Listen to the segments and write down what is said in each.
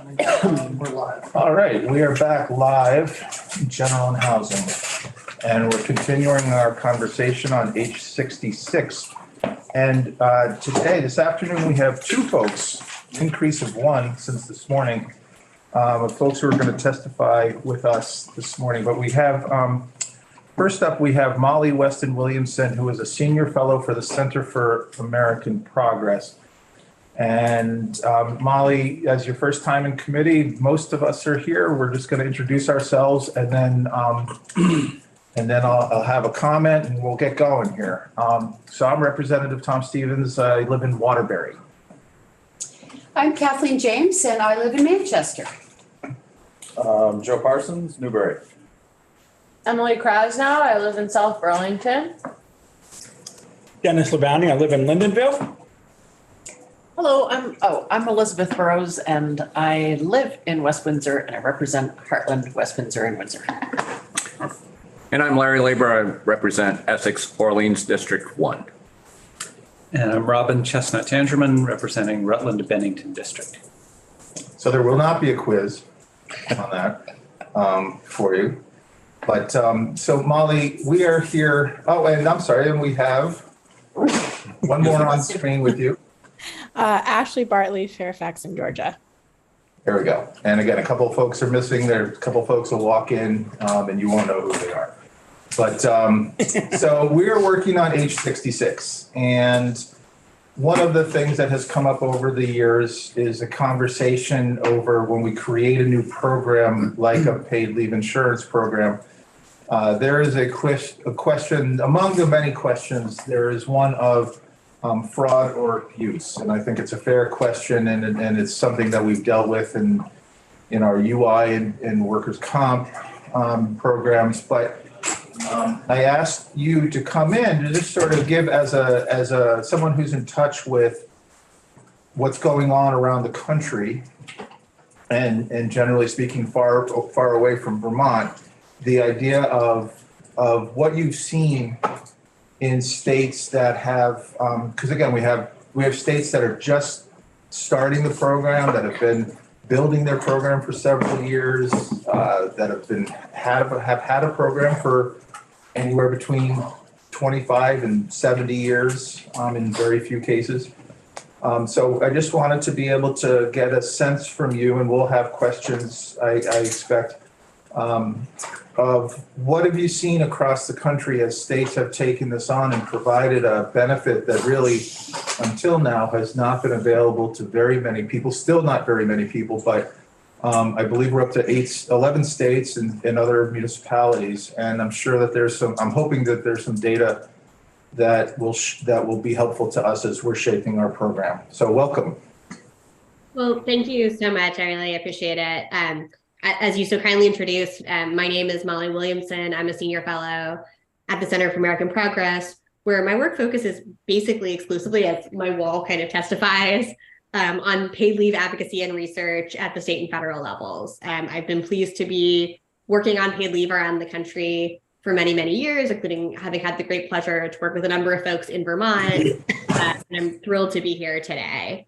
We're live. All right, we are back live, general and housing. And we're continuing our conversation on H66. And this afternoon, we have two folks, increase of one since this morning, of folks who are going to testify with us this morning. But we have, first up, we have Molly Weston Williamson, who is a senior fellow for the Center for American Progress. And Molly, as your first time in committee, most of us are here. We're just going to introduce ourselves, and then I'll have a comment, and we'll get going here. So I'm Representative Tom Stevens. I live in Waterbury. I'm Kathleen James, and I live in Manchester. Joe Parsons, Newbury. Emily Krasnow, I live in South Burlington. Dennis Labonte, I live in Lindenville. Hello, I'm Elizabeth Burrows, and I live in West Windsor, and I represent Heartland, West Windsor, and Windsor. And I'm Larry Labor. I represent Essex Orleans District 1. And I'm Robin Chestnut Tangerman, representing Rutland Bennington District. So there will not be a quiz on that for you. But so Molly, we are here. Oh, and I'm sorry, and we have one more on screen with you. Ashley Bartley, Fairfax in Georgia. There we go. And again, a couple of folks are missing. There, a couple of folks will walk in and you won't know who they are. But so we're working on H66. And one of the things that has come up over the years is a conversation over when we create a new program like a paid leave insurance program. There is a question, among the many questions, there is one of fraud or abuse. And I think it's a fair question, and it's something that we've dealt with in our UI and workers' comp programs. But I asked you to come in to just sort of give as someone who's in touch with what's going on around the country and generally speaking far away from Vermont, the idea of what you've seen in states that have, because again, we have states that are just starting the program, that have been building their program for several years, that have had a program for anywhere between 25 and 70 years in very few cases. So I just wanted to be able to get a sense from you, and we'll have questions, I expect, of what have you seen across the country as states have taken this on and provided a benefit that really until now has not been available to very many people, still not very many people, but I believe we're up to 11 states and other municipalities. And I'm sure that I'm hoping that there's some data that will be helpful to us as we're shaping our program. So welcome. Well, thank you so much. I really appreciate it. As you so kindly introduced, my name is Molly Williamson. I'm a senior fellow at the Center for American Progress, where my work focuses basically exclusively, as my wall kind of testifies, on paid leave advocacy and research at the state and federal levels. I've been pleased to be working on paid leave around the country for many, many years, including having had the great pleasure to work with a number of folks in Vermont. And I'm thrilled to be here today.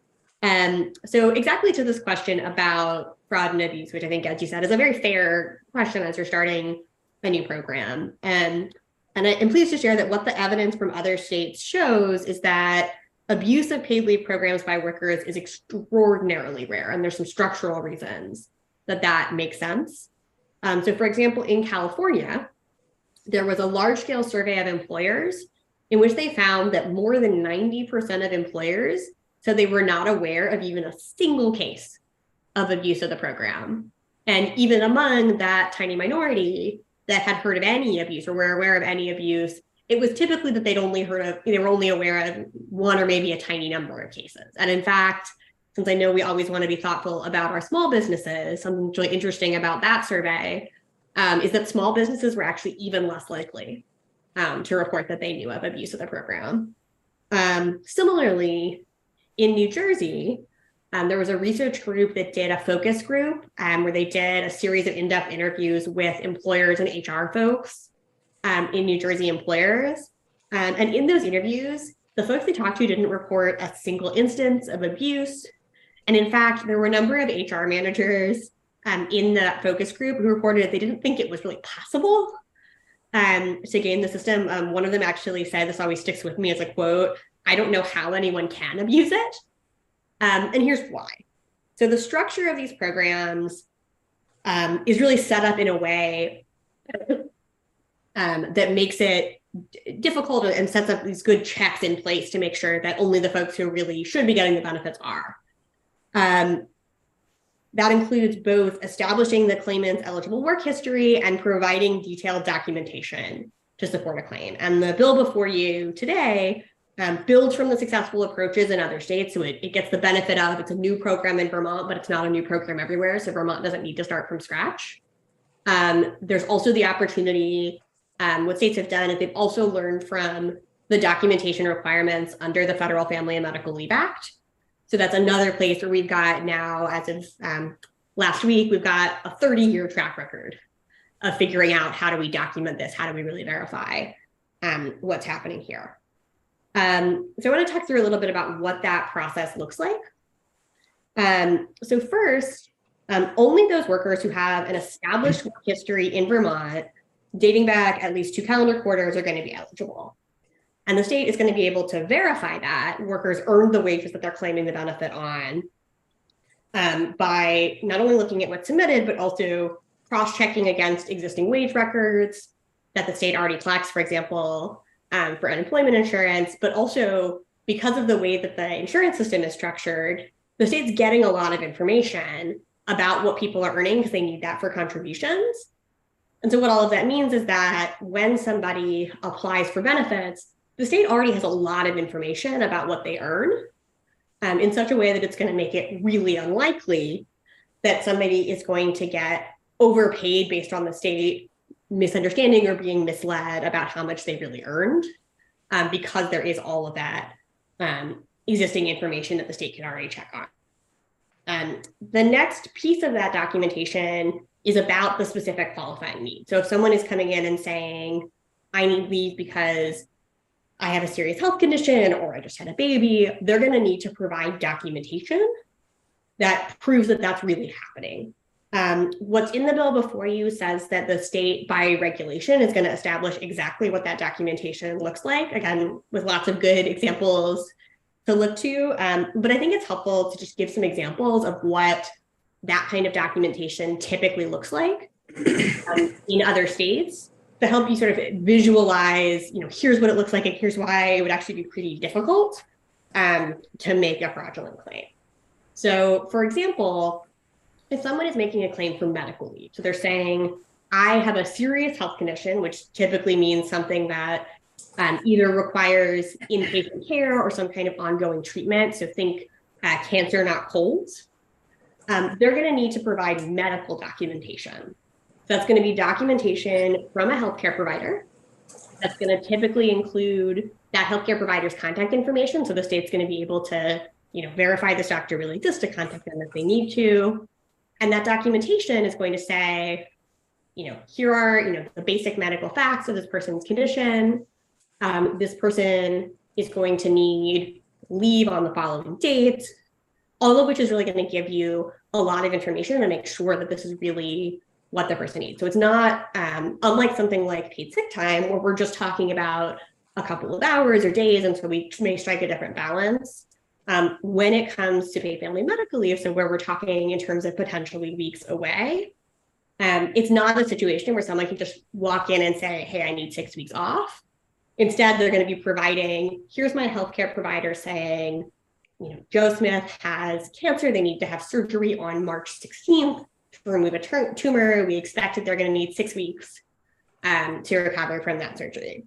So exactly to this question about fraud and abuse, which I think, as you said, is a very fair question as you're starting a new program. And I'm pleased to share that what the evidence from other states shows is that abuse of paid leave programs by workers is extraordinarily rare. And there's some structural reasons that makes sense. So for example, in California, there was a large-scale survey of employers in which they found that more than 90% of employers said they were not aware of even a single case of abuse of the program. And even among that tiny minority that had heard of any abuse or were aware of any abuse, it was typically that they were only aware of one or maybe a tiny number of cases. And in fact, since I know we always want to be thoughtful about our small businesses, something really interesting about that survey is that small businesses were actually even less likely to report that they knew of abuse of the program. Similarly, in New Jersey, there was a research group that did a focus group where they did a series of in-depth interviews with employers and HR folks in New Jersey employers. And in those interviews, the folks they talked to didn't report a single instance of abuse. And in fact, there were a number of HR managers in that focus group who reported they didn't think it was really possible to game the system. One of them actually said, this always sticks with me as a quote, "I don't know how anyone can abuse it." And here's why. So the structure of these programs is really set up in a way that makes it difficult and sets up these good checks in place to make sure that only the folks who really should be getting the benefits are. That includes both establishing the claimant's eligible work history and providing detailed documentation to support a claim. And the bill before you today builds from the successful approaches in other states. So it gets the benefit of, it's a new program in Vermont, but it's not a new program everywhere. So Vermont doesn't need to start from scratch. There's also the opportunity, what states have done is they've also learned from the documentation requirements under the Federal Family and Medical Leave Act. So that's another place where we've got now, as of last week, we've got a 30-year track record of figuring out how do we document this? How do we really verify what's happening here? So I want to talk through a little bit about what that process looks like. So first, only those workers who have an established work history in Vermont, dating back at least 2 calendar quarters, are going to be eligible. And the state is going to be able to verify that workers earned the wages that they're claiming the benefit on by not only looking at what's submitted, but also cross-checking against existing wage records that the state already collects, for example, for unemployment insurance, but also because of the way that the insurance system is structured, the state's getting a lot of information about what people are earning because they need that for contributions. And so what all of that means is that when somebody applies for benefits, the state already has a lot of information about what they earn in such a way that it's going to make it really unlikely that somebody is going to get overpaid based on the state misunderstanding or being misled about how much they really earned, because there is all of that existing information that the state can already check on. The next piece of that documentation is about the specific qualifying need. So if someone is coming in and saying, I need leave because I have a serious health condition or I just had a baby, they're going to need to provide documentation that proves that that's really happening. What's in the bill before you says that the state by regulation is going to establish exactly what that documentation looks like, again, with lots of good examples to look to. But I think it's helpful to just give some examples of what that kind of documentation typically looks like in other states to help you sort of visualize, here's what it looks like and here's why it would actually be pretty difficult to make a fraudulent claim. So for example, if someone is making a claim for medical leave, so they're saying, I have a serious health condition, which typically means something that either requires inpatient care or some kind of ongoing treatment. So think cancer, not colds. They're going to need to provide medical documentation. So that's going to be documentation from a healthcare provider. That's going to typically include that healthcare provider's contact information. So the state's going to be able to, verify this doctor really exists to contact them if they need to. And that documentation is going to say, here are, the basic medical facts of this person's condition. This person is going to need leave on the following dates, all of which is really going to give you a lot of information to make sure that this is really what the person needs. So it's not unlike something like paid sick time where we're just talking about a couple of hours or days, and so we may strike a different balance. When it comes to paid family medical leave, so where we're talking in terms of potentially weeks away, it's not a situation where someone can just walk in and say, hey, I need 6 weeks off. Instead, they're going to be providing, here's my healthcare provider saying, Joe Smith has cancer. They need to have surgery on March 16th to remove a tumor. We expect that they're going to need 6 weeks to recover from that surgery.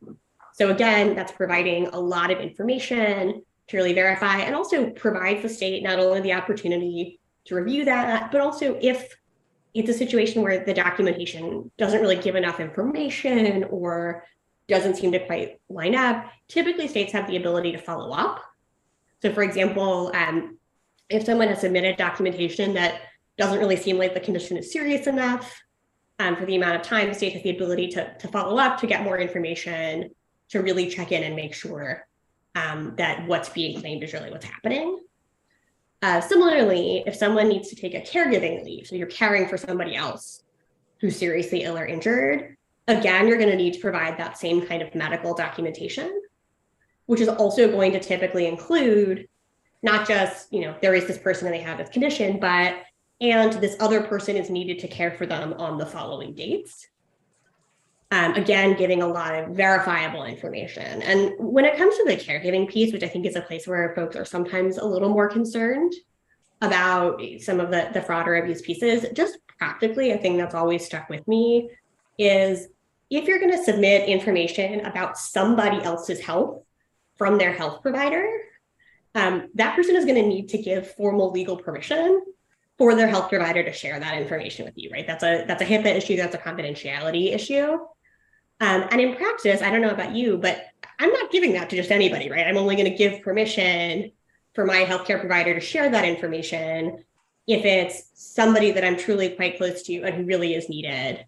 So again, that's providing a lot of information to really verify and also provides the state not only the opportunity to review that, but also if it's a situation where the documentation doesn't really give enough information or doesn't seem to quite line up, typically states have the ability to follow up. So for example, if someone has submitted documentation that doesn't really seem like the condition is serious enough for the amount of time, the state has the ability to follow up, to get more information, to really check in and make sure that what's being claimed is really what's happening. Similarly, if someone needs to take a caregiving leave, so you're caring for somebody else who's seriously ill or injured, again, you're going to need to provide that same kind of medical documentation, which is also going to typically include not just, there is this person and they have this condition, and this other person is needed to care for them on the following dates. Again, giving a lot of verifiable information. And when it comes to the caregiving piece, which I think is a place where folks are sometimes a little more concerned about some of the fraud or abuse pieces, just practically, a thing that's always stuck with me is if you're going to submit information about somebody else's health from their health provider, that person is going to need to give formal legal permission for their health provider to share that information with you, right? That's a HIPAA issue, that's a confidentiality issue. And in practice, I don't know about you, but I'm not giving that to just anybody, right? I'm only going to give permission for my healthcare provider to share that information if it's somebody that I'm truly quite close to and who really is needed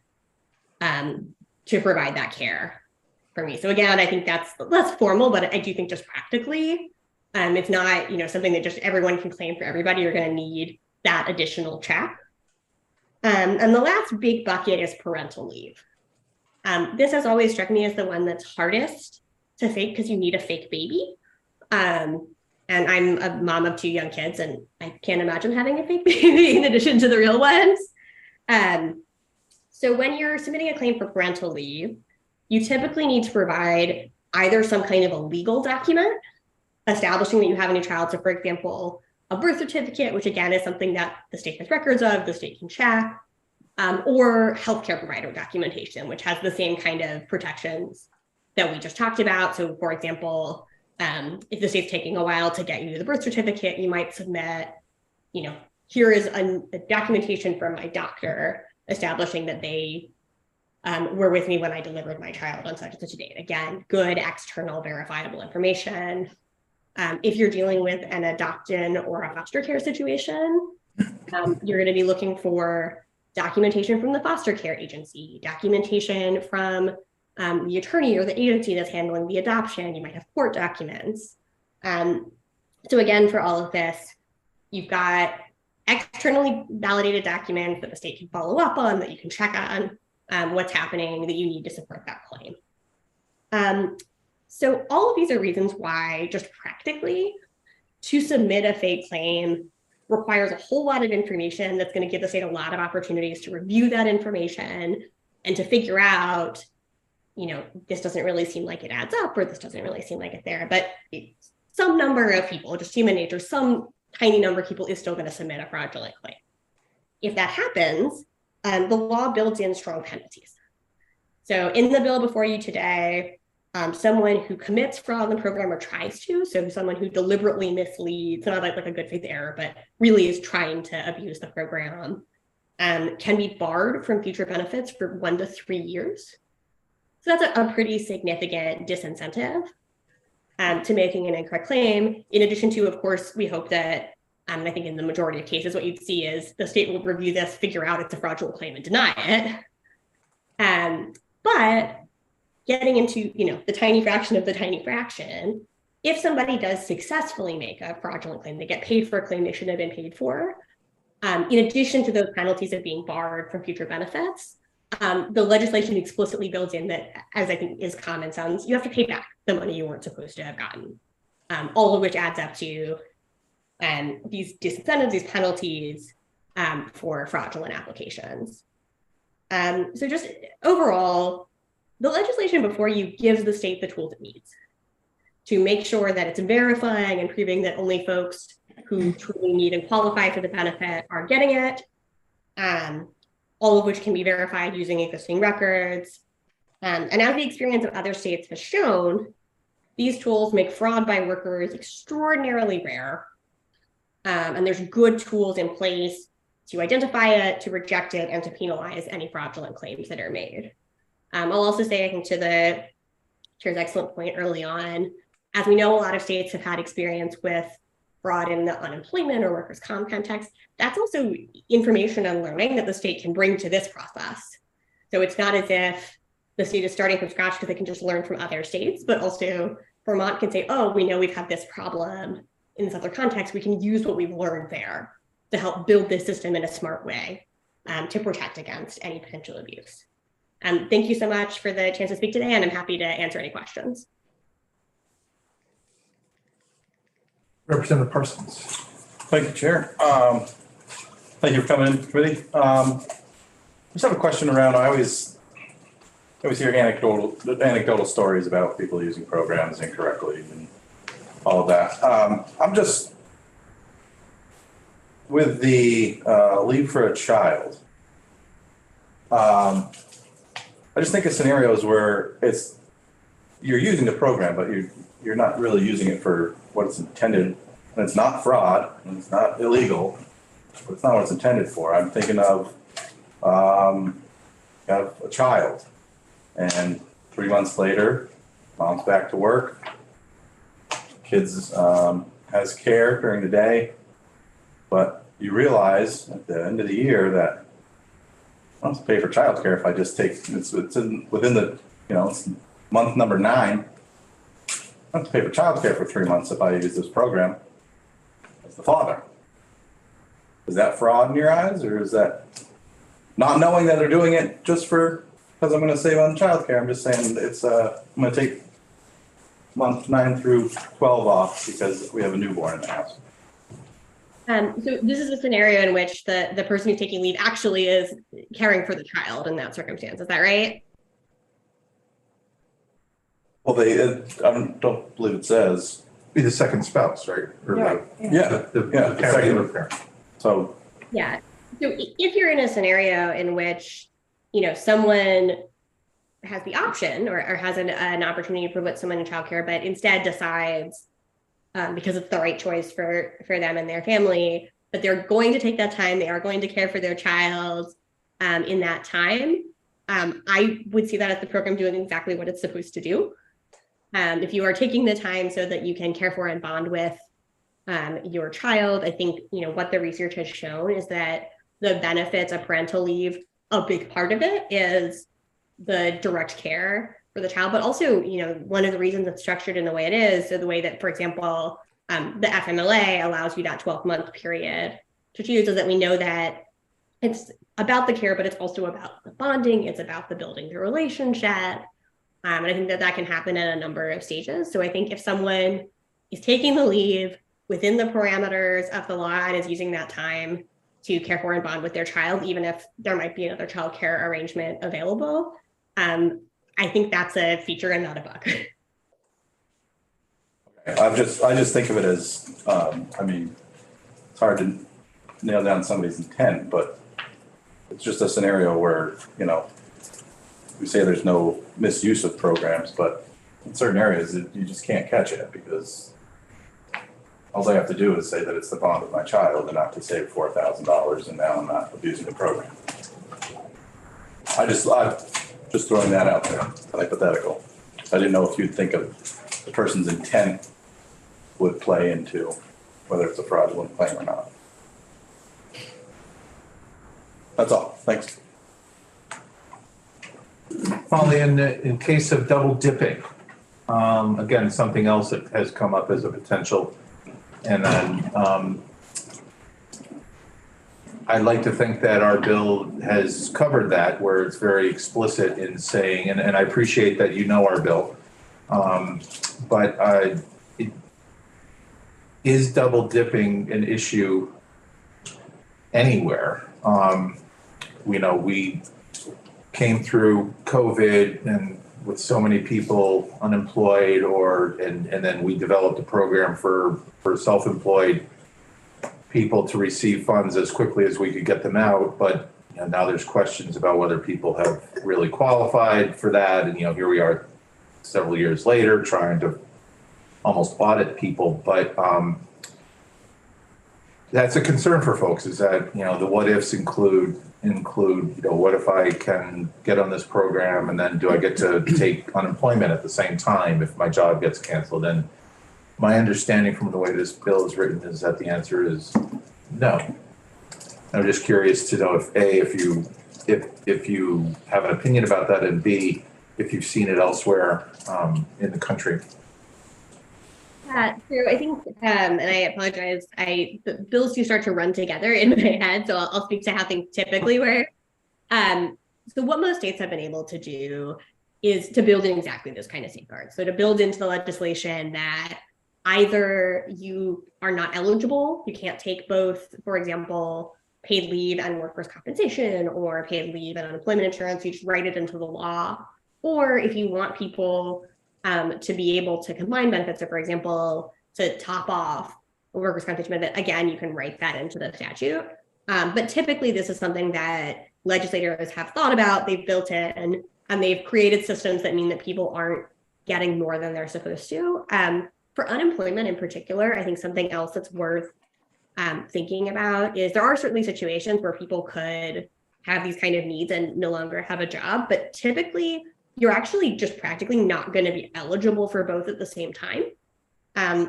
to provide that care for me. So again, I think that's less formal, but I do think just practically, it's not, something that just everyone can claim for everybody. You're going to need that additional check. And the last big bucket is parental leave. This has always struck me as the one that's hardest to fake because you need a fake baby. And I'm a mom of 2 young kids, and I can't imagine having a fake baby in addition to the real ones. So when you're submitting a claim for parental leave, you typically need to provide either some kind of a legal document establishing that you have a new child. So for example, a birth certificate, which again is something that the state has records of, the state can check. Or healthcare provider documentation, which has the same kind of protections that we just talked about. So for example, if the state's taking a while to get you the birth certificate, you might submit, here is a documentation from my doctor establishing that they were with me when I delivered my child on such and such a date. Again, good external verifiable information. If you're dealing with an adoption or a foster care situation, you're going to be looking for documentation from the foster care agency, documentation from the attorney or the agency that's handling the adoption. You might have court documents. So again, for all of this, you've got externally validated documents that the state can follow up on, that you can check on what's happening, that you need to support that claim. So all of these are reasons why, just practically, to submit a fake claim requires a whole lot of information that's going to give the state a lot of opportunities to review that information and to figure out, this doesn't really seem like it adds up, or this doesn't really seem like it's there. But some number of people, just human nature, some tiny number of people is still going to submit a fraudulent claim. If that happens, the law builds in strong penalties. So in the bill before you today, someone who commits fraud in the program or tries to, so someone who deliberately misleads, not like a good faith error, but really is trying to abuse the program, can be barred from future benefits for 1 to 3 years. So that's a pretty significant disincentive to making an incorrect claim. In addition to, of course, we hope that, and I think in the majority of cases, what you'd see is the state will review this, figure out it's a fraudulent claim and deny it. But getting into, the tiny fraction of the tiny fraction, if somebody does successfully make a fraudulent claim, they get paid for a claim they shouldn't have been paid for, in addition to those penalties of being barred from future benefits, the legislation explicitly builds in that, as I think is common sense, you have to pay back the money you weren't supposed to have gotten, all of which adds up to these disincentives, these penalties for fraudulent applications. So just overall, the legislation before you gives the state the tools it needs to make sure that it's verifying and proving that only folks who truly need and qualify for the benefit are getting it, all of which can be verified using existing records. And as the experience of other states has shown, these tools make fraud by workers extraordinarily rare. And there's good tools in place to identify it, to reject it, and to penalize any fraudulent claims that are made. I'll also say, I think, to the chair's excellent point early on, as we know, a lot of states have had experience with fraud in the unemployment or workers' comp context. That's also information and learning that the state can bring to this process. So it's not as if the state is starting from scratch because they can just learn from other states, but also Vermont can say, oh, we know we've had this problem in this other context, we can use what we've learned there to help build this system in a smart way to protect against any potential abuse. Thank you so much for the chance to speak today, and I'm happy to answer any questions. Representative Parsons. Thank you, Chair. Thank you for coming in, committee. Just have a question around, I always hear anecdotal stories about people using programs incorrectly and all of that. I'm just, with the leave for a child, I just think of scenarios where you're using the program, but you're not really using it for what it's intended, and it's not fraud, and it's not illegal, but it's not what it's intended for. I'm thinking of a child, and 3 months later, mom's back to work, kids has care during the day, but you realize at the end of the year that I don't have to pay for childcare if I just take within the it's month number 9. I don't have to pay for childcare for 3 months if I use this program as the father. Is that fraud in your eyes, or is that not knowing that they're doing it just because I'm going to save on childcare? I'm just saying I'm going to take month 9 through 12 off because we have a newborn in the house. So this is a scenario in which the person who's taking leave actually is caring for the child in that circumstance. Is that right? Well, I don't believe it says. Be the second spouse, right? Or The caregiver parent. So Yeah. So if you're in a scenario in which, someone has the option or has an opportunity to put someone in childcare, but instead decides because it's the right choice for them and their family, but they're going to take that time, they are going to care for their child in that time, I would see that as the program doing exactly what it's supposed to do. If you are taking the time so that you can care for and bond with your child, I think, what the research has shown is that the benefits of parental leave, a big part of it is the direct care for the child, but also, one of the reasons it's structured in the way it is, so the way that, for example, the FMLA allows you that 12-month period to choose, is that we know that it's about the care, but it's also about the bonding, it's about the building the relationship. And I think that can happen at a number of stages. So I think if someone is taking the leave within the parameters of the law and is using that time to care for and bond with their child, even if there might be another child care arrangement available, I think that's a feature and not a bug. I just think of it as, it's hard to nail down somebody's intent, but it's just a scenario where, we say there's no misuse of programs, but in certain areas you just can't catch it because all I have to do is say that it's the bond of my child and not to save $4,000 and now I'm not abusing the program. I'm just throwing that out there, hypothetical. I didn't know if you'd think of the person's intent would play into whether it's a fraudulent claim or not. That's all. Thanks. Molly, in case of double dipping, again, something else that has come up as a potential, and then I'd like to think that our bill has covered that, where it's very explicit in saying, and I appreciate that our bill, but is double dipping an issue anywhere? We came through COVID and with so many people unemployed, and then we developed a program for self-employed people to receive funds as quickly as we could get them out. But now there's questions about whether people have really qualified for that. And here we are several years later trying to almost audit people. But that's a concern for folks, is that, the what ifs include, what if I can get on this program and then do I get to take unemployment at the same time if my job gets canceled? And my understanding from the way this bill is written is that the answer is no. I'm just curious to know if A, if you have an opinion about that, and B, if you've seen it elsewhere in the country. Yeah, so I think, and I apologize, the bills do start to run together in my head, so I'll speak to how things typically work. So what most states have been able to do is to build in exactly those kind of safeguards. So to build into the legislation that either you are not eligible, you can't take both, for example, paid leave and workers' compensation or paid leave and unemployment insurance, you just write it into the law. Or if you want people to be able to combine benefits, so for example, to top off a workers' compensation benefit, again, you can write that into the statute. But typically this is something that legislators have thought about, they've built in, and they've created systems that mean that people aren't getting more than they're supposed to. For unemployment in particular, I think something else that's worth thinking about is there are certainly situations where people could have these kind of needs and no longer have a job, but typically you're actually just practically not going to be eligible for both at the same time.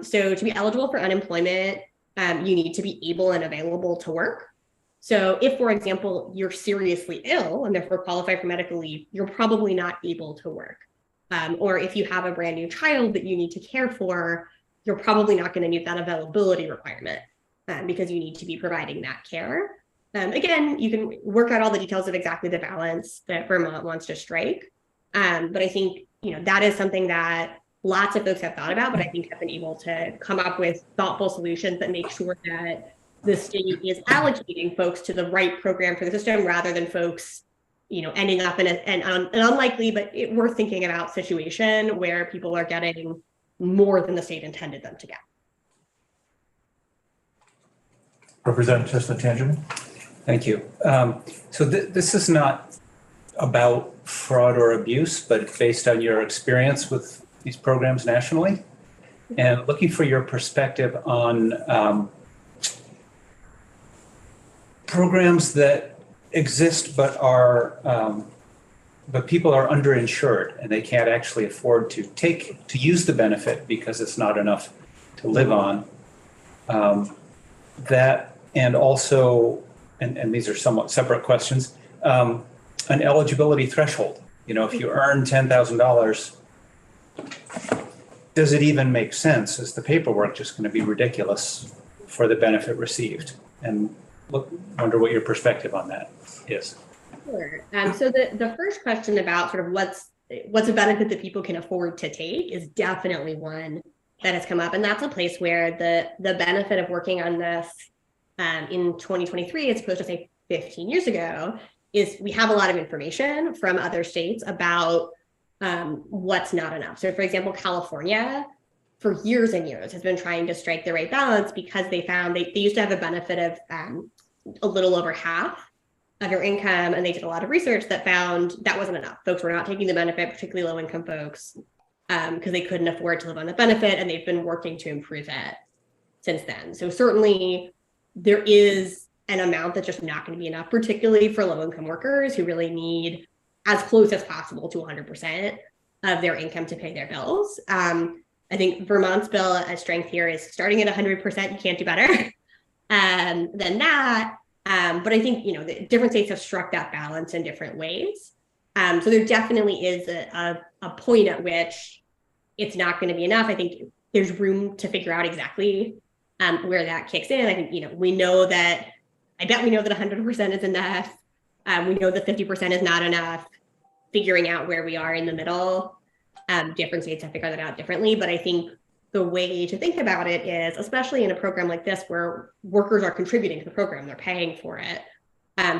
So to be eligible for unemployment, you need to be able and available to work. So if, for example, you're seriously ill and therefore qualify for medical leave, you're probably not able to work. Or if you have a brand new child that you need to care for, you're probably not going to meet that availability requirement because you need to be providing that care. Again, you can work out all the details of exactly the balance that Vermont wants to strike. But I think, that is something that lots of folks have thought about, but I think have been able to come up with thoughtful solutions that make sure that the state is allocating folks to the right program for the system rather than folks, ending up in an unlikely, but worth thinking about situation where people are getting more than the state intended them to get. Representative Chestnut Tangerman. Thank you. So this is not about fraud or abuse, but based on your experience with these programs nationally, and looking for your perspective on programs that exist but people are underinsured and they can't actually afford to use the benefit because it's not enough to live on. That, and also, and these are somewhat separate questions, an eligibility threshold. If you earn $10,000, does it even make sense? Is the paperwork just going to be ridiculous for the benefit received? And wonder what your perspective on that is. Sure. So the first question about sort of what's a benefit that people can afford to take is definitely one that has come up, and that's a place where the benefit of working on this in 2023, as opposed to say 15 years ago, is we have a lot of information from other states about what's not enough. So, for example, California, for years and years, has been trying to strike the right balance because they found they used to have a benefit of a little over half of your income, and they did a lot of research that found that wasn't enough. Folks were not taking the benefit, particularly low-income folks, because they couldn't afford to live on the benefit, and they've been working to improve it since then. So certainly there is an amount that's just not going to be enough, particularly for low-income workers who really need as close as possible to 100% of their income to pay their bills. I think Vermont's bill at strength here is starting at 100%. You can't do better than that. But I think, the different states have struck that balance in different ways. So there definitely is a point at which it's not going to be enough. I think there's room to figure out exactly where that kicks in. I think, we know that 100% is enough. We know that 50% is not enough. Figuring out where we are in the middle, different states have figured that out differently. But I think the way to think about it is, especially in a program like this where workers are contributing to the program, they're paying for it,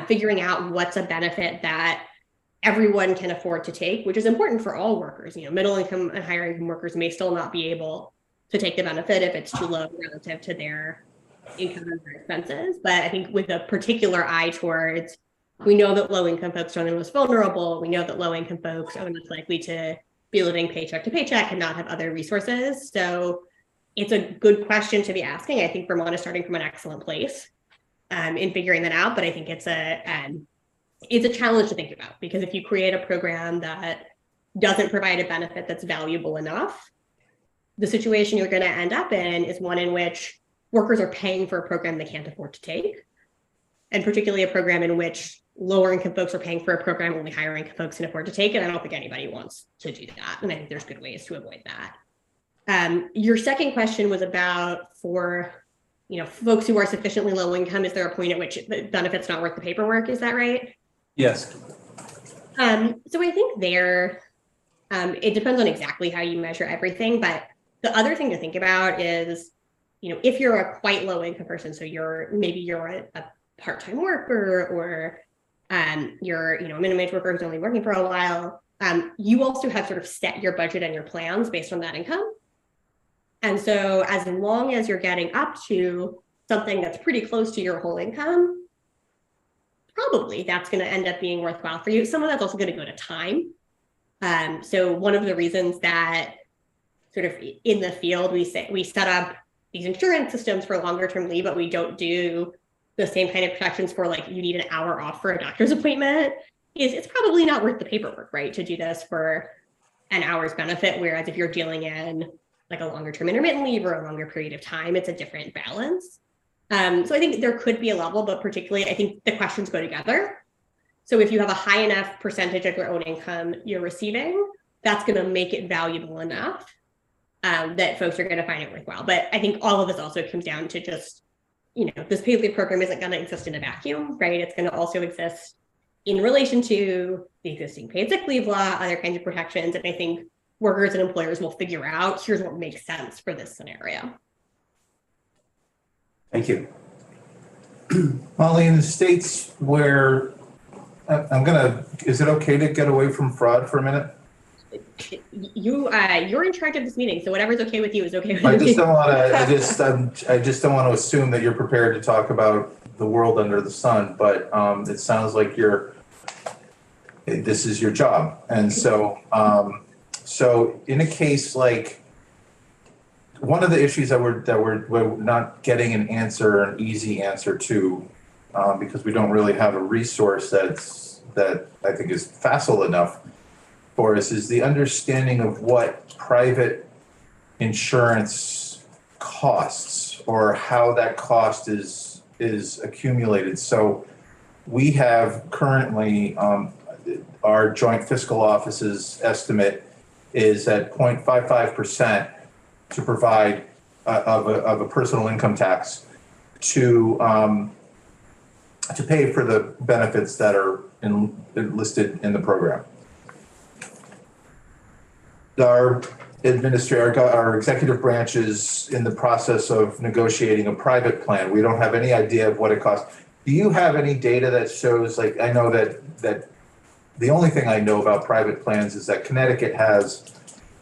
figuring out what's a benefit that everyone can afford to take, which is important for all workers. Middle income and higher income workers may still not be able to take the benefit if it's too low relative to their income and their expenses. But I think with a particular eye towards, we know that low-income folks are the most vulnerable. We know that low-income folks are the most likely to be living paycheck to paycheck and not have other resources. So it's a good question to be asking. I think Vermont is starting from an excellent place in figuring that out. But I think it's a challenge to think about, because if you create a program that doesn't provide a benefit that's valuable enough, the situation you're going to end up in is one in which workers are paying for a program they can't afford to take, and particularly a program in which lower income folks are paying for a program only higher income folks can afford to take. And I don't think anybody wants to do that. And I think there's good ways to avoid that. Your second question was about for, folks who are sufficiently low income, is there a point at which the benefit's not worth the paperwork? Is that right? Yes. So I think it depends on exactly how you measure everything. But the other thing to think about is, if you're a quite low income person, so maybe you're a part-time worker, or you're, a minimum wage worker who's only working for a while, you also have sort of set your budget and your plans based on that income. And so as long as you're getting up to something that's pretty close to your whole income, probably that's going to end up being worthwhile for you. Some of that's also going to go to time. So one of the reasons that sort of in the field, we set up these insurance systems for longer term leave, but we don't do the same kind of protections for, like, you need an hour off for a doctor's appointment, is it's probably not worth the paperwork, right? To do this for an hour's benefit. Whereas if you're dealing in like a longer term intermittent leave or a longer period of time, it's a different balance. So I think there could be a level, but particularly I think the questions go together. So if you have a high enough percentage of your own income you're receiving, that's going to make it valuable enough that folks are going to find it worthwhile. But I think all of this also comes down to just, this paid leave program isn't going to exist in a vacuum, right? It's going to also exist in relation to the existing paid sick leave law, other kinds of protections. And I think workers and employers will figure out, here's what makes sense for this scenario. Thank you. Molly, in the states where is it okay to get away from fraud for a minute? You're in charge of this meeting, so whatever's okay with you is okay with me. I just don't want to assume that you're prepared to talk about the world under the sun, but it sounds like this is your job. And so, so in a case like, one of the issues that we're not getting an easy answer to, because we don't really have a resource that I think is facile enough for us, is the understanding of what private insurance costs, or how that cost is accumulated. So we have currently, our joint fiscal office's estimate is at 0.55% to provide of a personal income tax to pay for the benefits that are listed in the program. Our executive branch is in the process of negotiating a private plan. We don't have any idea of what it costs. Do you have any data that shows, like, I know that the only thing I know about private plans is that Connecticut has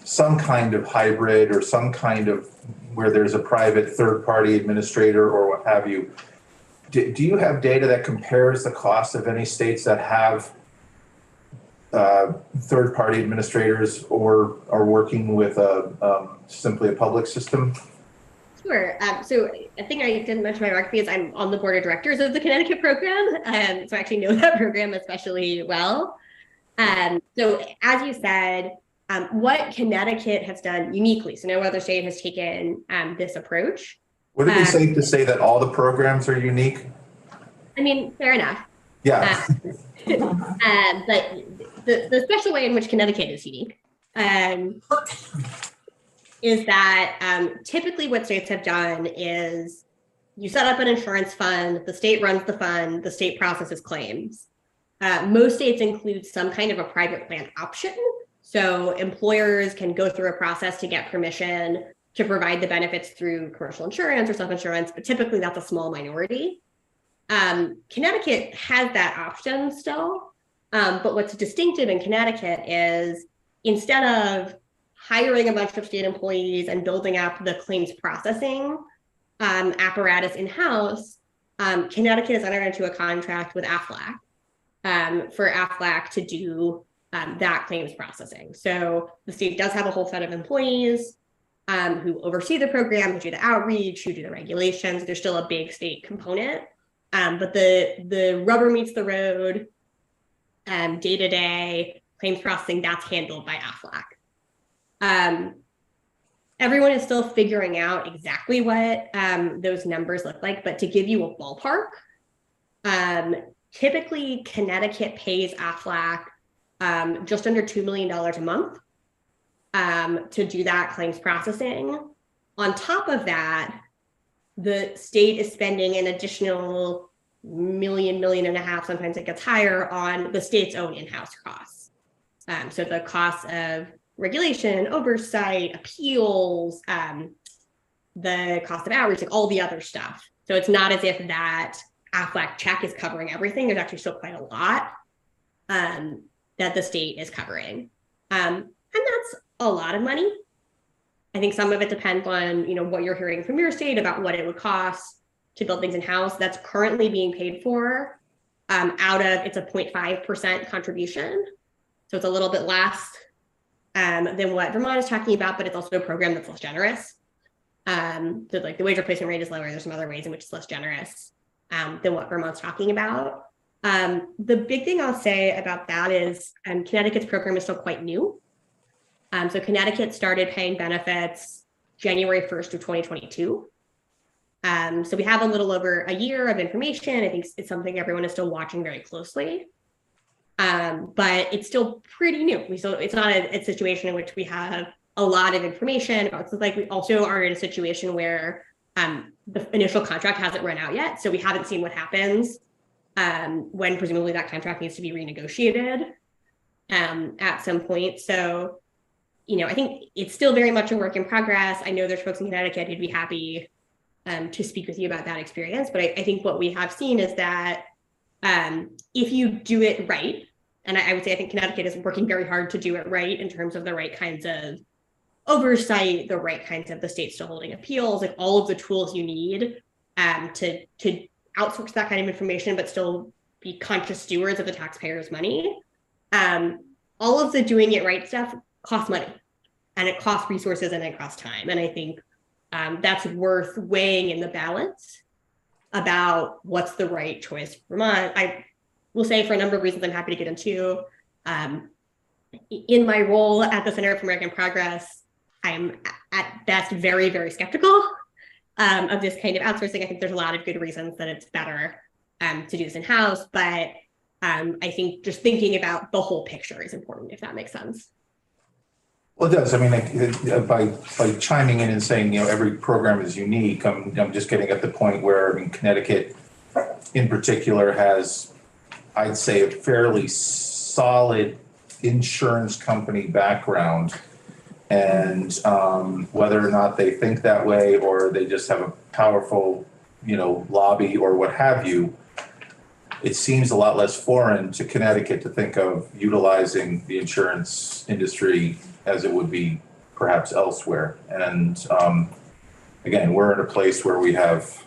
some kind of hybrid, or some kind of where there's a private third-party administrator or what have you. Do you have data that compares the cost of any states that have third-party administrators or are working with simply a public system? Sure. So I think I didn't mention my work because I'm on the board of directors of the Connecticut program, so I actually know that program especially well. So as you said, what Connecticut has done uniquely, so no other state has taken this approach. Would it be safe to say that all the programs are unique? I mean, fair enough. Yeah. But the special way in which Connecticut is unique is that typically what states have done is you set up an insurance fund, the state runs the fund, the state processes claims. Most states include some kind of a private plan option. So employers can go through a process to get permission to provide the benefits through commercial insurance or self-insurance, but typically that's a small minority. Connecticut has that option still, but what's distinctive in Connecticut is instead of hiring a bunch of state employees and building up the claims processing apparatus in-house, Connecticut has entered into a contract with Aflac for Aflac to do that claims processing. So the state does have a whole set of employees who oversee the program, who do the outreach, who do the regulations. There's still a big state component, but the rubber meets the road, day-to-day claims processing, that's handled by Aflac. Everyone is still figuring out exactly what those numbers look like, but to give you a ballpark, typically Connecticut pays Aflac just under $2 million a month to do that claims processing. On top of that, the state is spending an additional million and a half, sometimes it gets higher, on the state's own in-house costs. So the costs of regulation, oversight, appeals, the cost of outreach, like all the other stuff. So it's not as if that AFLAC check is covering everything. There's actually still quite a lot that the state is covering. And that's a lot of money. I think some of it depends on, what you're hearing from your state about what it would cost to build things in-house. That's currently being paid for out of, it's a 0.5% contribution. So it's a little bit less than what Vermont is talking about, but it's also a program that's less generous. So like the wage replacement rate is lower. There's some other ways in which it's less generous than what Vermont's talking about. The big thing I'll say about that is Connecticut's program is still quite new. So Connecticut started paying benefits January 1st of 2022. So we have a little over a year of information. I think it's something everyone is still watching very closely. But it's still pretty new. It's not a situation in which we have a lot of information. It's like we also are in a situation where the initial contract hasn't run out yet. So we haven't seen what happens when presumably that contract needs to be renegotiated at some point. So, I think it's still very much a work in progress. I know there's folks in Connecticut who'd be happy to speak with you about that experience. But I think what we have seen is that if you do it right, and I would say I think Connecticut is working very hard to do it right in terms of the right kinds of oversight, the right kinds of the state still holding appeals, like all of the tools you need to outsource that kind of information, but still be conscious stewards of the taxpayers' money. All of the doing it right stuff costs money, and it costs resources, and it costs time. And I think that's worth weighing in the balance about what's the right choice for Vermont. I will say, for a number of reasons I'm happy to get into, in my role at the Center for American Progress, I'm at best very, very skeptical of this kind of outsourcing. I think there's a lot of good reasons that it's better to do this in-house, but I think just thinking about the whole picture is important, if that makes sense. Well, it does. I mean, by chiming in and saying, every program is unique, I'm just getting at the point where, Connecticut in particular has, I'd say, a fairly solid insurance company background. And whether or not they think that way, or they just have a powerful, lobby or what have you, it seems a lot less foreign to Connecticut to think of utilizing the insurance industry as it would be perhaps elsewhere. And again, we're in a place where we have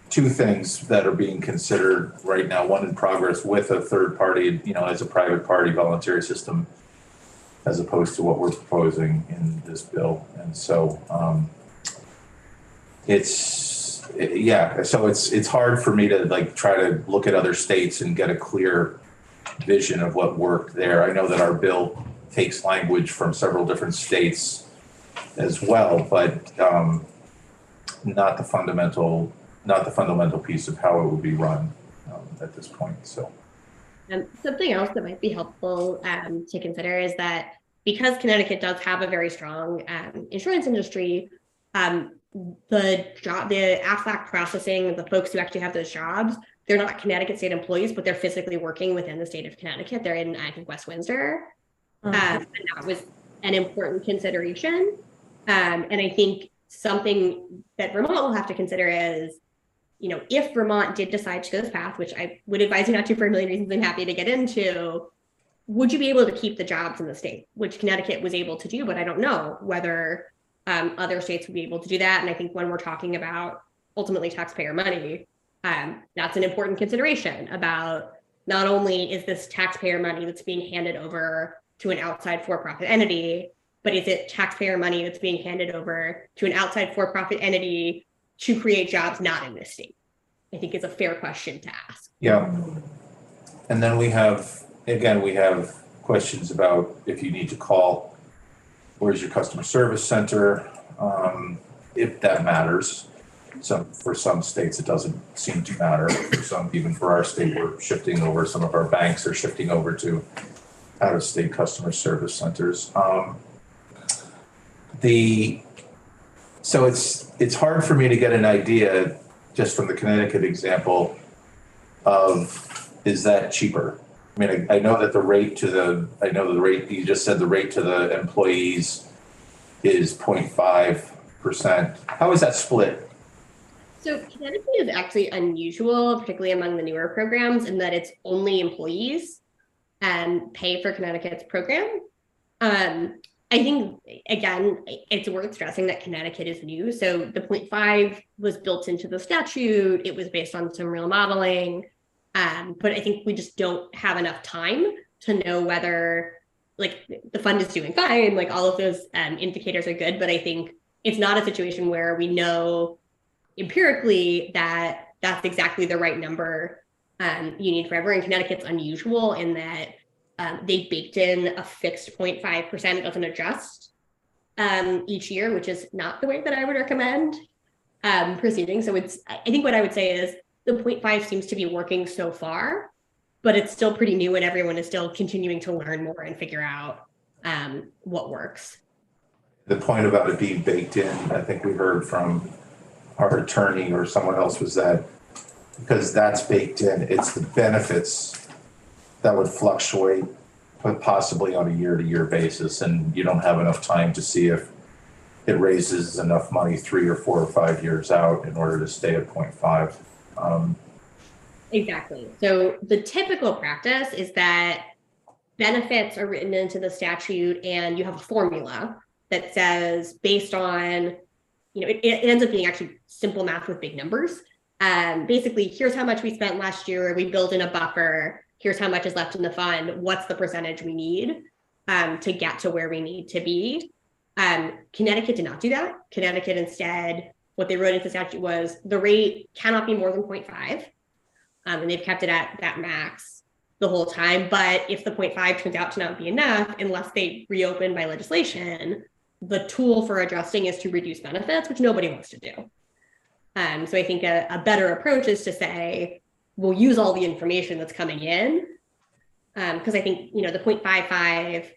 two things that are being considered right now, one in progress with a third party, as a private party voluntary system, as opposed to what we're proposing in this bill. And so it's hard for me to try to look at other states and get a clear vision of what worked there. I know that our bill takes language from several different states as well, but not the fundamental piece of how it would be run at this point. So. Something else that might be helpful to consider is that because Connecticut does have a very strong insurance industry, the AFLAC processing, the folks who actually have those jobs, they're not Connecticut state employees, but they're physically working within the state of Connecticut. They're in, I think, West Windsor. And that was an important consideration. And I think something that Vermont will have to consider is, if Vermont did decide to go this path, which I would advise you not to for a million reasons I'm happy to get into, would you be able to keep the jobs in the state, which Connecticut was able to do, but I don't know whether other states would be able to do that. And I think when we're talking about ultimately taxpayer money, that's an important consideration about not only is this taxpayer money that's being handed over to an outside for-profit entity, but is it taxpayer money that's being handed over to an outside for-profit entity to create jobs not in this state? I think is a fair question to ask. Yeah. And then we have questions about if you need to call, where's your customer service center, if that matters. For some states, it doesn't seem to matter. For some, even for our state, we're shifting over, some of our banks are shifting over to out-of-state customer service centers. So it's hard for me to get an idea, just from the Connecticut example, of, is that cheaper? I mean, I know that the rate, you just said the rate to the employees is 0.5%. How is that split? So Connecticut is actually unusual, particularly among the newer programs, in that it's only employees pay for Connecticut's program. I think, again, it's worth stressing that Connecticut is new. So the 0.5 was built into the statute. It was based on some real modeling. But I think we just don't have enough time to know whether like the fund is doing fine, like all of those indicators are good. But I think it's not a situation where we know empirically that that's exactly the right number you need forever. And Connecticut's unusual in that they baked in a fixed 0.5%. It doesn't adjust each year, which is not the way that I would recommend proceeding. So I think what I would say is the 0.5 seems to be working so far, but it's still pretty new and everyone is still continuing to learn more and figure out what works. The point about it being baked in, I think we heard from our attorney or someone else, was that because that's baked in, it's the benefits that would fluctuate, but possibly on a year-to-year basis, and you don't have enough time to see if it raises enough money 3 or 4 or 5 years out in order to stay at 0.5. Exactly. So the typical practice is that benefits are written into the statute and you have a formula that says based on, it ends up being actually simple math with big numbers. Basically, here's how much we spent last year. We build in a buffer. Here's how much is left in the fund. What's the percentage we need to get to where we need to be? Connecticut did not do that. Connecticut instead, what they wrote into the statute was the rate cannot be more than 0.5. And they've kept it at that max the whole time. But if the 0.5 turns out to not be enough, unless they reopen by legislation, the tool for adjusting is to reduce benefits, which nobody wants to do. So I think a better approach is to say, we'll use all the information that's coming in. Because I think, the 0.55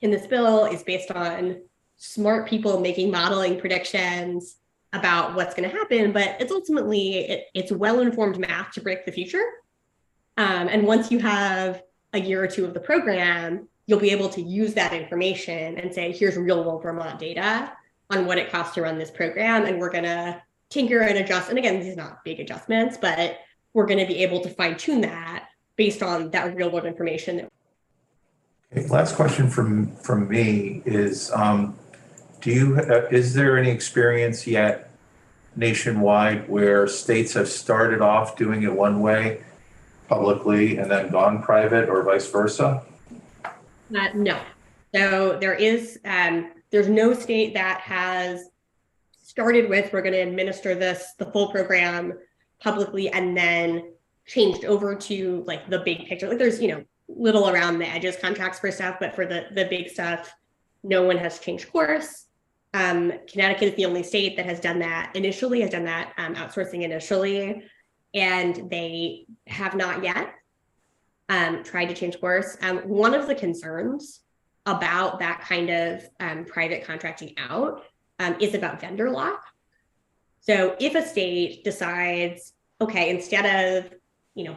in this bill is based on smart people making modeling predictions about what's going to happen, but it's ultimately, it's well-informed math to predict the future. And once you have a year or two of the program, you'll be able to use that information and say, here's real world Vermont data on what it costs to run this program. And we're going to tinker and adjust. And again, these are not big adjustments, but we're going to be able to fine tune that based on that real world information. Okay, last question from me is, is there any experience yet nationwide where states have started off doing it one way publicly and then gone private, or vice versa? No. So there's no state that has started with, we're going to administer the full program publicly and then changed over to like the big picture. Like there's, little around the edges contracts for stuff, but for the big stuff, no one has changed course. Connecticut is the only state that has done that initially, outsourcing initially, and they have not yet tried to change course. One of the concerns about that kind of private contracting out is about vendor lock. So if a state decides, okay, instead of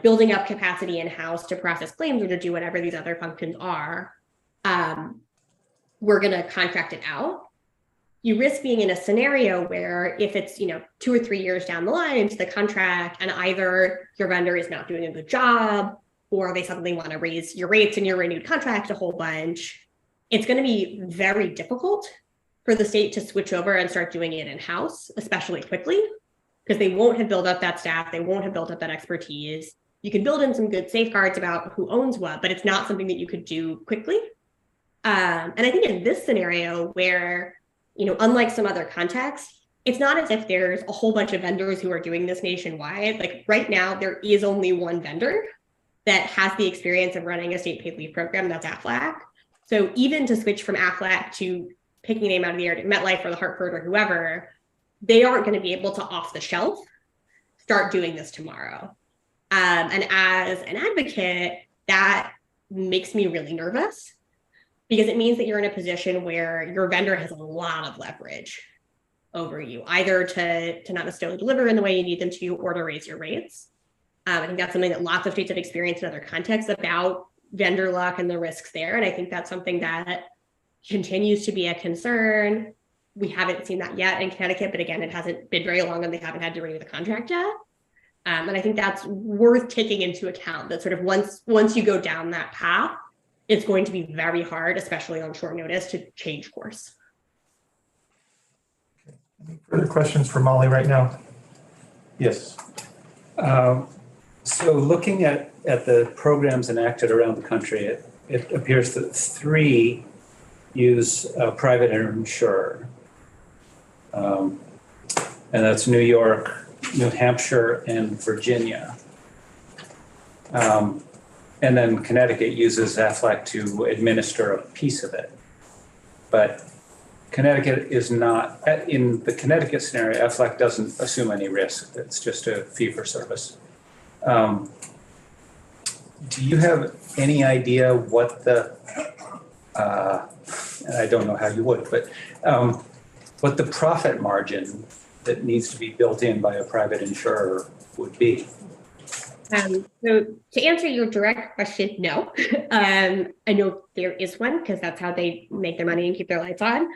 building up capacity in-house to process claims or to do whatever these other functions are, we're going to contract it out. You risk being in a scenario where if it's 2 or 3 years down the line into the contract and either your vendor is not doing a good job or they suddenly want to raise your rates in your renewed contract a whole bunch, it's going to be very difficult for the state to switch over and start doing it in-house, especially quickly, because they won't have built up that staff, they won't have built up that expertise. You can build in some good safeguards about who owns what, but it's not something that you could do quickly. And I think in this scenario where, unlike some other contexts, it's not as if there's a whole bunch of vendors who are doing this nationwide. Like right now, there is only one vendor that has the experience of running a state paid leave program, that's Aflac. So even to switch from Aflac to picking a name out of the air, to MetLife or the Hartford or whoever, they aren't going to be able to off the shelf start doing this tomorrow. And as an advocate, that makes me really nervous because it means that you're in a position where your vendor has a lot of leverage over you, either to not necessarily deliver in the way you need them to or to raise your rates. I think that's something that lots of states have experienced in other contexts about vendor luck and the risks there. And I think that's something that continues to be a concern. We haven't seen that yet in Connecticut, but again, it hasn't been very long and they haven't had to renew the contract yet. And I think that's worth taking into account, that sort of once you go down that path, it's going to be very hard, especially on short notice, to change course. Any further questions for Molly right now? Yes. So looking at the programs enacted around the country, it appears that 3 use a private insurer. And that's New York, New Hampshire, and Virginia. And then Connecticut uses Aflac to administer a piece of it. But Connecticut is not, in the Connecticut scenario, Aflac doesn't assume any risk. It's just a fee for service. Do you have any idea what the, and I don't know how you would, but what the profit margin that needs to be built in by a private insurer would be? So to answer your direct question, no. I know there is one because that's how they make their money and keep their lights on.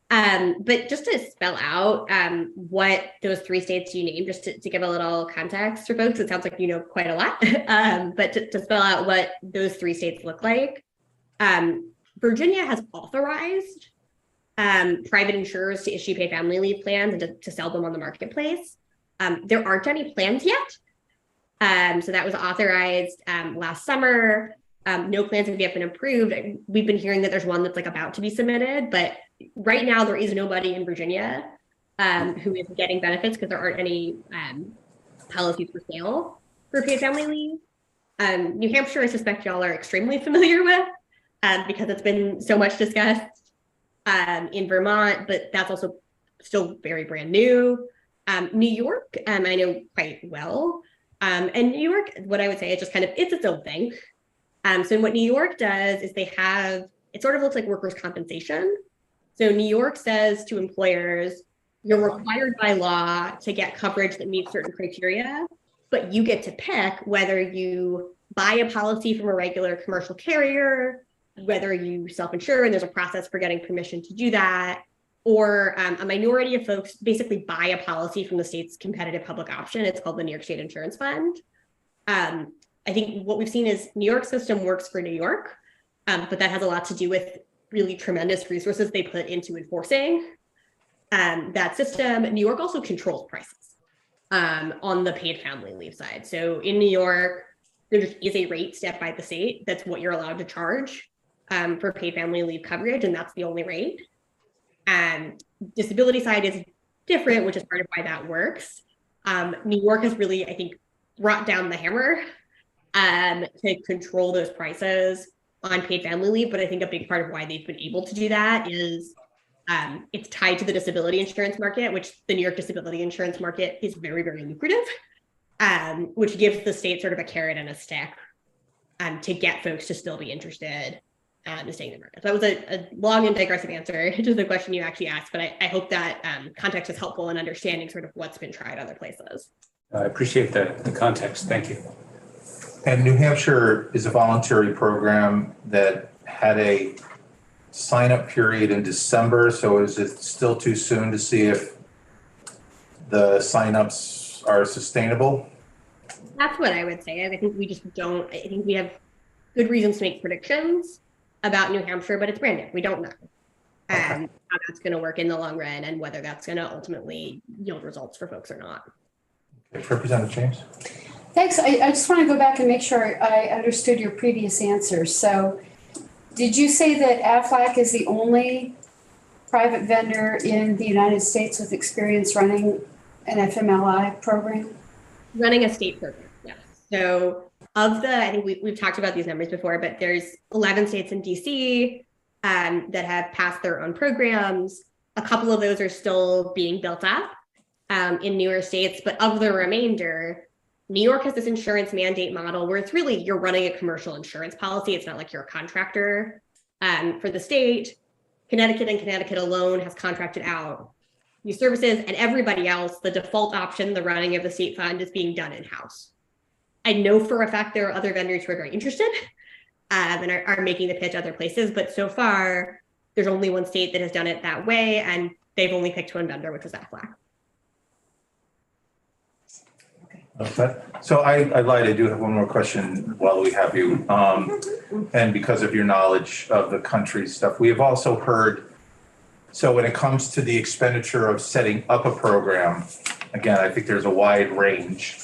But just to spell out what those 3 states you named, just to give a little context for folks, it sounds like you know quite a lot, but to spell out what those 3 states look like, Virginia has authorized private insurers to issue paid family leave plans and to sell them on the marketplace. There aren't any plans yet. So that was authorized last summer. No plans have yet been approved. We've been hearing that there's one that's like about to be submitted, but right now there is nobody in Virginia who is getting benefits because there aren't any policies for sale for paid family leave. New Hampshire, I suspect y'all are extremely familiar with because it's been so much discussed in Vermont, but that's also still very brand new. New York, I know quite well. And New York, what I would say is just kind of, it's its own thing. So what New York does is they have, it sort of looks like workers' compensation. So New York says to employers, you're required by law to get coverage that meets certain criteria, but you get to pick whether you buy a policy from a regular commercial carrier, whether you self-insure, and there's a process for getting permission to do that, or a minority of folks basically buy a policy from the state's competitive public option. It's called the New York State Insurance Fund. I think what we've seen is New York's system works for New York, but that has a lot to do with really tremendous resources they put into enforcing that system. New York also controls prices on the paid family leave side. So in New York, there just is a rate set by the state. That's what you're allowed to charge for paid family leave coverage, and that's the only rate. Disability side is different, which is part of why that works. New York has really, I think, brought down the hammer to control those prices on paid family leave. But I think a big part of why they've been able to do that is it's tied to the disability insurance market, which the New York disability insurance market is very, very lucrative, which gives the state sort of a carrot and a stick to get folks to still be interested in staying in the market. So that was a long and digressive answer to the question you actually asked, but I hope that context is helpful in understanding sort of what's been tried other places. I appreciate the context. Thank you. And New Hampshire is a voluntary program that had a sign-up period in December. So is it still too soon to see if the sign-ups are sustainable? That's what I would say. I think we just don't, I think we have good reasons to make predictions about New Hampshire, but it's brand new. We don't know how that's going to work in the long run and whether that's going to ultimately yield results for folks or not. Okay, Representative James. Thanks. I just want to go back and make sure I understood your previous answer. So did you say that Aflac is the only private vendor in the United States with experience running an FMLI program? Running a state program, yes. So of the, I think we've talked about these numbers before, but there's 11 states in DC that have passed their own programs. A couple of those are still being built up in newer states, but of the remainder, New York has this insurance mandate model where it's really, you're running a commercial insurance policy. It's not like you're a contractor For the state, Connecticut and Connecticut alone has contracted out these services, and everybody else, the default option, the running of the state fund, is being done in-house. I know for a fact there are other vendors who are very interested and are making the pitch other places, but so far there's only one state that has done it that way, and they've only picked one vendor, which was AFLAC. Okay, so I lied, I do have one more question while we have you. And because of your knowledge of the country stuff, we have also heard, so when it comes to the expenditure of setting up a program, again, I think there's a wide range.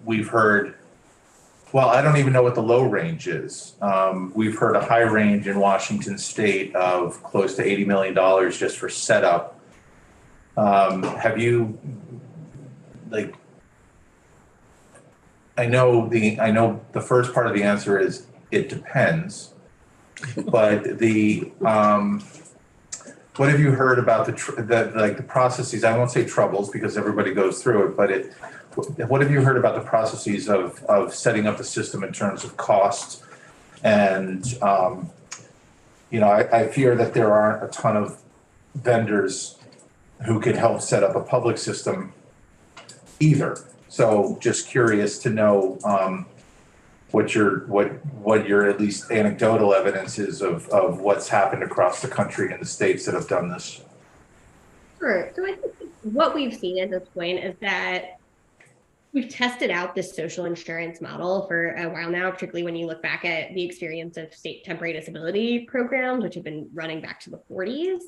We've heard, well, I don't even know what the low range is. We've heard a high range in Washington State of close to $80 million just for setup. Have you, like, I know the first part of the answer is it depends, but what have you heard about the processes? I won't say troubles because everybody goes through it, but what have you heard about the processes of setting up the system in terms of costs? And I fear that there aren't a ton of vendors who can help set up a public system either. So just curious to know what your at least anecdotal evidence is of what's happened across the country in the states that have done this. Sure. So I think what we've seen at this point is that we've tested out this social insurance model for a while now, particularly when you look back at the experience of state temporary disability programs, which have been running back to the 40s.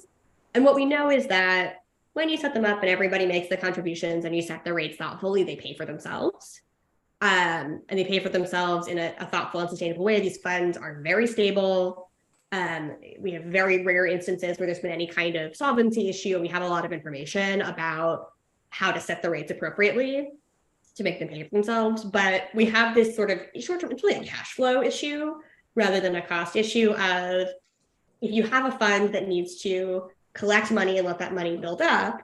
And what we know is that when you set them up and everybody makes the contributions and you set the rates thoughtfully, they pay for themselves. And they pay for themselves in a thoughtful and sustainable way. These funds are very stable. We have very rare instances where there's been any kind of solvency issue, and we have a lot of information about how to set the rates appropriately to make them pay for themselves. But we have this sort of short-term, it's really a cash flow issue rather than a cost issue of, if you have a fund that needs to collect money and let that money build up,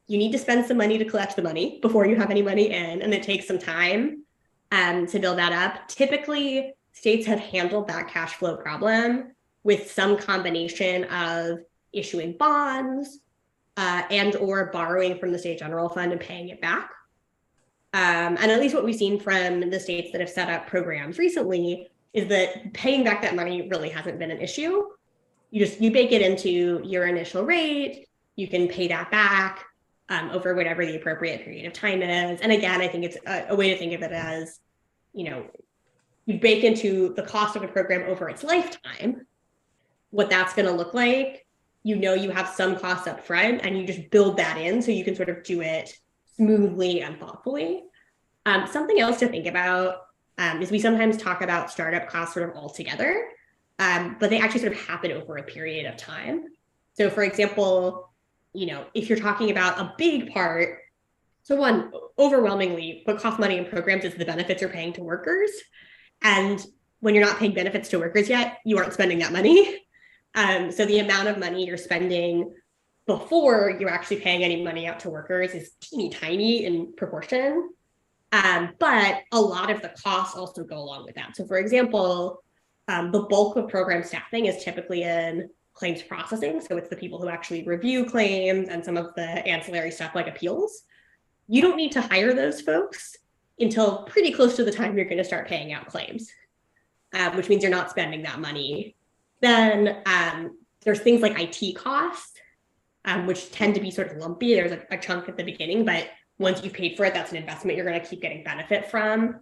you need to spend some money to collect the money before you have any money in, and it takes some time to build that up. Typically, states have handled that cash flow problem with some combination of issuing bonds and or borrowing from the state general fund and paying it back. And at least what we've seen from the states that have set up programs recently is that paying back that money really hasn't been an issue. You bake it into your initial rate, you can pay that back over whatever the appropriate period of time is. And again, I think it's a way to think of it as, you bake into the cost of a program over its lifetime, what that's going to look like. You have some costs up front and you just build that in so you can sort of do it smoothly and thoughtfully. Something else to think about is we sometimes talk about startup costs sort of all together, but they actually sort of happen over a period of time. So for example, if you're talking about a big part, so one, overwhelmingly, what costs money in programs is the benefits you're paying to workers. And when you're not paying benefits to workers yet, you aren't spending that money. So the amount of money you're spending before you're actually paying any money out to workers is teeny tiny in proportion. But a lot of the costs also go along with that. So for example, the bulk of program staffing is typically in claims processing. So it's the people who actually review claims and some of the ancillary stuff like appeals. You don't need to hire those folks until pretty close to the time you're going to start paying out claims, which means you're not spending that money. Then there's things like IT costs, which tend to be sort of lumpy. There's a chunk at the beginning, but once you've paid for it, that's an investment you're going to keep getting benefit from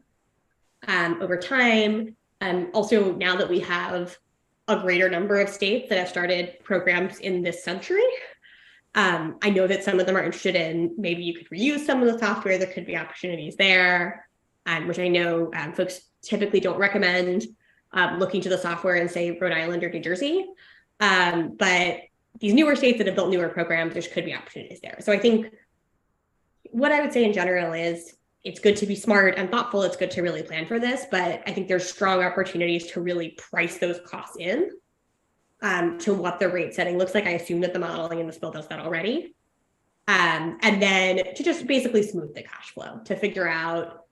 over time. Also, now that we have a greater number of states that have started programs in this century, I know that some of them are interested in maybe you could reuse some of the software. There could be opportunities there, which I know folks typically don't recommend looking to the software in, say, Rhode Island or New Jersey. But these newer states that have built newer programs, there could be opportunities there. So I think what I would say in general is it's good to be smart and thoughtful. It's good to really plan for this, but I think there's strong opportunities to really price those costs in to what the rate setting looks like. I assume that the modeling in this bill does that already. And then to just basically smooth the cash flow, to figure out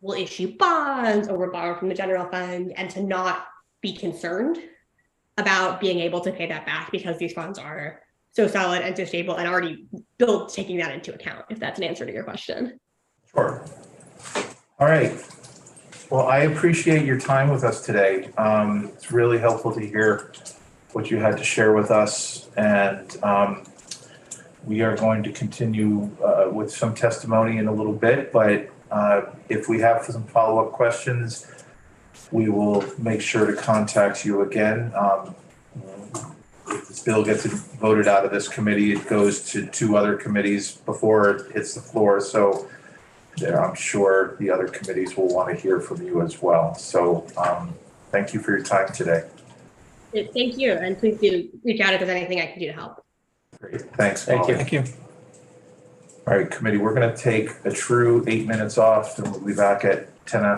we'll issue bonds or we'll borrow from the general fund, and to not be concerned about being able to pay that back because these funds are so solid and so stable and already built taking that into account, if that's an answer to your question. Sure. All right. Well, I appreciate your time with us today. It's really helpful to hear what you had to share with us. And we are going to continue with some testimony in a little bit, but if we have some follow-up questions, we will make sure to contact you again. If this bill gets voted out of this committee, it goes to 2 other committees before it hits the floor. So I'm sure the other committees will want to hear from you as well. So thank you for your time today. Thank you. And please do reach out if there's anything I can do to help. Great. Thanks. Thank you. Molly. Thank you. All right, committee, we're going to take a true 8 minutes off and we'll be back at 10 after.